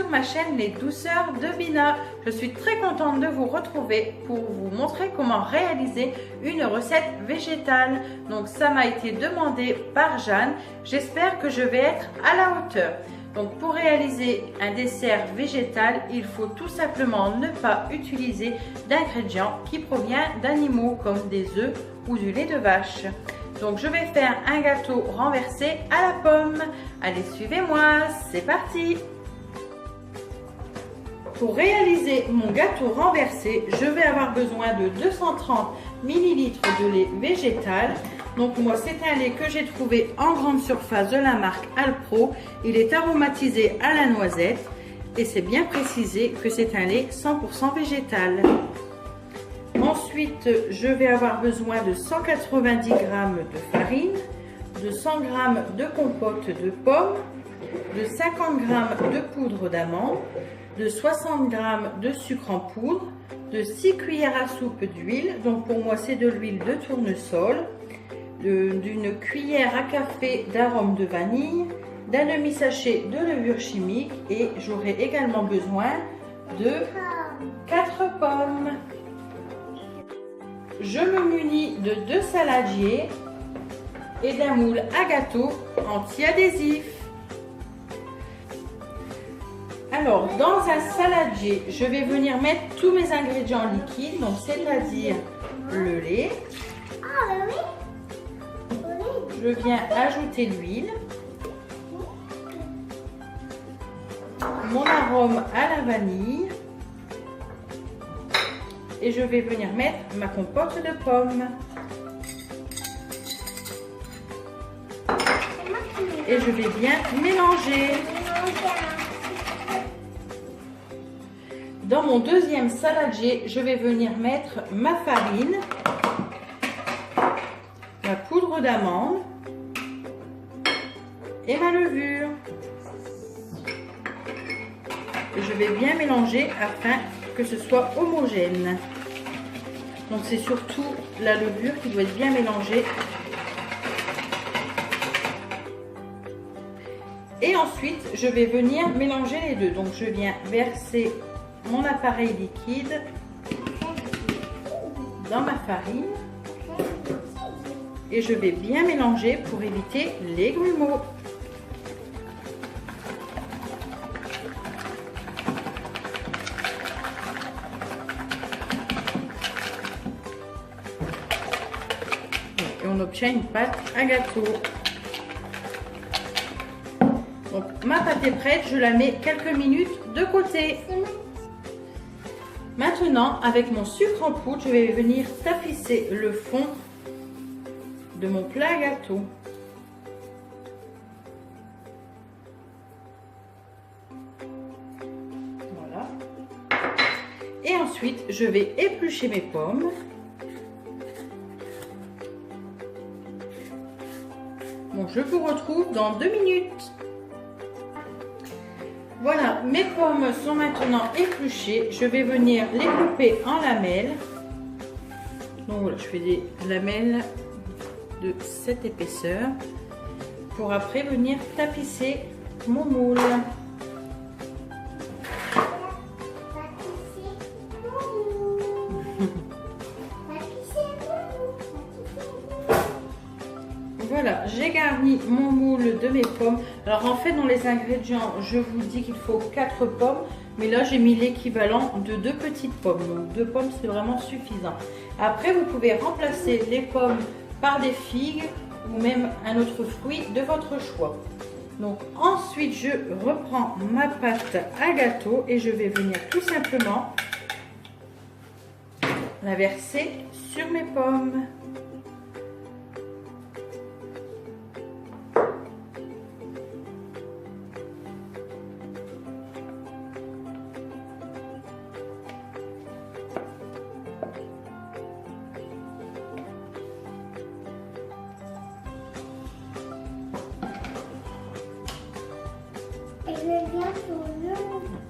sur ma chaîne Les Douceurs de Bina. Je suis très contente de vous retrouver pour vous montrer comment réaliser une recette végétale. Donc ça m'a été demandé par Jeanne. J'espère que je vais être à la hauteur. Donc pour réaliser un dessert végétal, il faut tout simplement ne pas utiliser d'ingrédients qui proviennent d'animaux comme des œufs ou du lait de vache. Donc je vais faire un gâteau renversé à la pomme. Allez, suivez-moi, c'est parti! Pour réaliser mon gâteau renversé, je vais avoir besoin de 230 ml de lait végétal. Donc moi, c'est un lait que j'ai trouvé en grande surface de la marque Alpro. Il est aromatisé à la noisette et c'est bien précisé que c'est un lait 100% végétal. Ensuite, je vais avoir besoin de 190 g de farine, de 100 g de compote de pommes, de 50 g de poudre d'amande, de 60 g de sucre en poudre, de 6 cuillères à soupe d'huile, donc pour moi c'est de l'huile de tournesol, d'une cuillère à café d'arôme de vanille, d'un demi-sachet de levure chimique et j'aurai également besoin de 4 pommes. Je me munis de 2 saladiers et d'un moule à gâteau anti-adhésif. Alors, dans un saladier, je vais venir mettre tous mes ingrédients liquides, donc c'est-à-dire le lait. Je viens ajouter l'huile, mon arôme à la vanille et je vais venir mettre ma compote de pommes. Et je vais bien mélanger. Dans mon deuxième saladier, je vais venir mettre ma farine, ma poudre d'amande et ma levure. Je vais bien mélanger afin que ce soit homogène. Donc c'est surtout la levure qui doit être bien mélangée. Et ensuite, je vais venir mélanger les deux. Donc je viens verser mon appareil liquide dans ma farine et je vais bien mélanger pour éviter les grumeaux. Et on obtient une pâte à gâteau. Donc ma pâte est prête, je la mets quelques minutes de côté. Maintenant, avec mon sucre en poudre, je vais venir tapisser le fond de mon plat à gâteau. Voilà. Et ensuite, je vais éplucher mes pommes. Bon, je vous retrouve dans 2 minutes. Voilà, mes pommes sont maintenant épluchées. Je vais venir les couper en lamelles. Donc voilà, je fais des lamelles de cette épaisseur pour après venir tapisser mon moule. Voilà, j'ai garni mon moule de mes pommes. Alors en fait, dans les ingrédients, je vous dis qu'il faut 4 pommes. Mais là, j'ai mis l'équivalent de 2 petites pommes. Donc 2 pommes, c'est vraiment suffisant. Après, vous pouvez remplacer les pommes par des figues ou même un autre fruit de votre choix. Donc ensuite, je reprends ma pâte à gâteau et je vais venir tout simplement la verser sur mes pommes.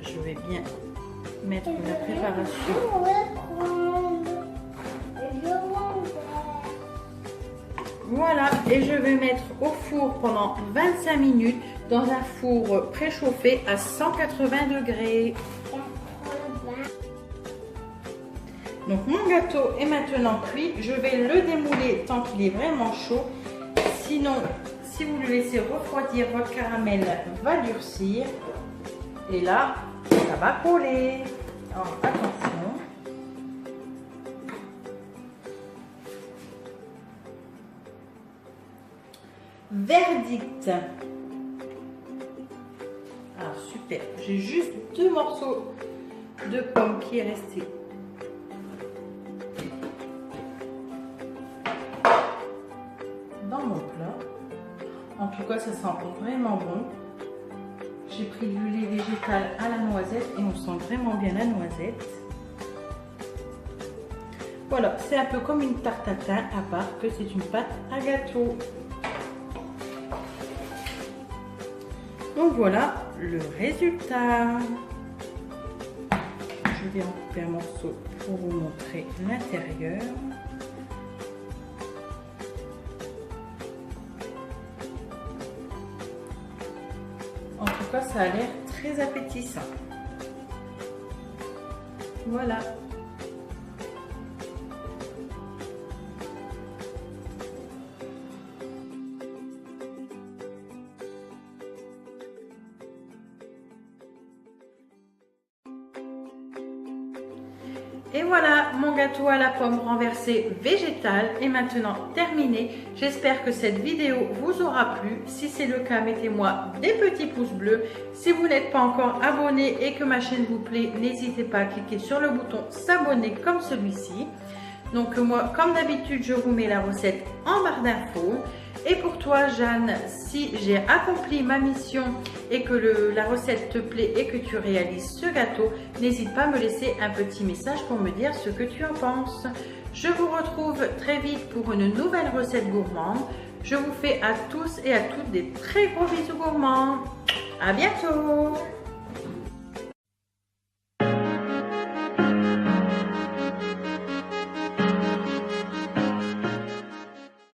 Je vais bien mettre la préparation. Voilà, et je vais mettre au four pendant 25 minutes dans un four préchauffé à 180 degrés. Donc mon gâteau est maintenant cuit. Je vais le démouler tant qu'il est vraiment chaud. Sinon, si vous le laissez refroidir, votre caramel va durcir. Et là, ça va coller. Alors attention. Verdict. Ah super. J'ai juste 2 morceaux de pomme qui est resté. Dans mon plat. En tout cas, ça sent vraiment bon. J'ai pris du lait végétal à la noisette et on sent vraiment bien la noisette. Voilà, c'est un peu comme une tarte à tatin, à part que c'est une pâte à gâteau. Donc voilà le résultat. Je vais en couper un morceau pour vous montrer l'intérieur. En tout cas, ça a l'air très appétissant. Voilà. Et voilà, mon gâteau à la pomme renversée végétal est maintenant terminé. J'espère que cette vidéo vous aura plu. Si c'est le cas, mettez-moi des petits pouces bleus. Si vous n'êtes pas encore abonné et que ma chaîne vous plaît, n'hésitez pas à cliquer sur le bouton s'abonner comme celui-ci. Donc moi, comme d'habitude, je vous mets la recette en barre d'infos. Et pour toi, Jeanne, si j'ai accompli ma mission et que la recette te plaît et que tu réalises ce gâteau, n'hésite pas à me laisser un petit message pour me dire ce que tu en penses. Je vous retrouve très vite pour une nouvelle recette gourmande. Je vous fais à tous et à toutes des très gros bisous gourmands. À bientôt!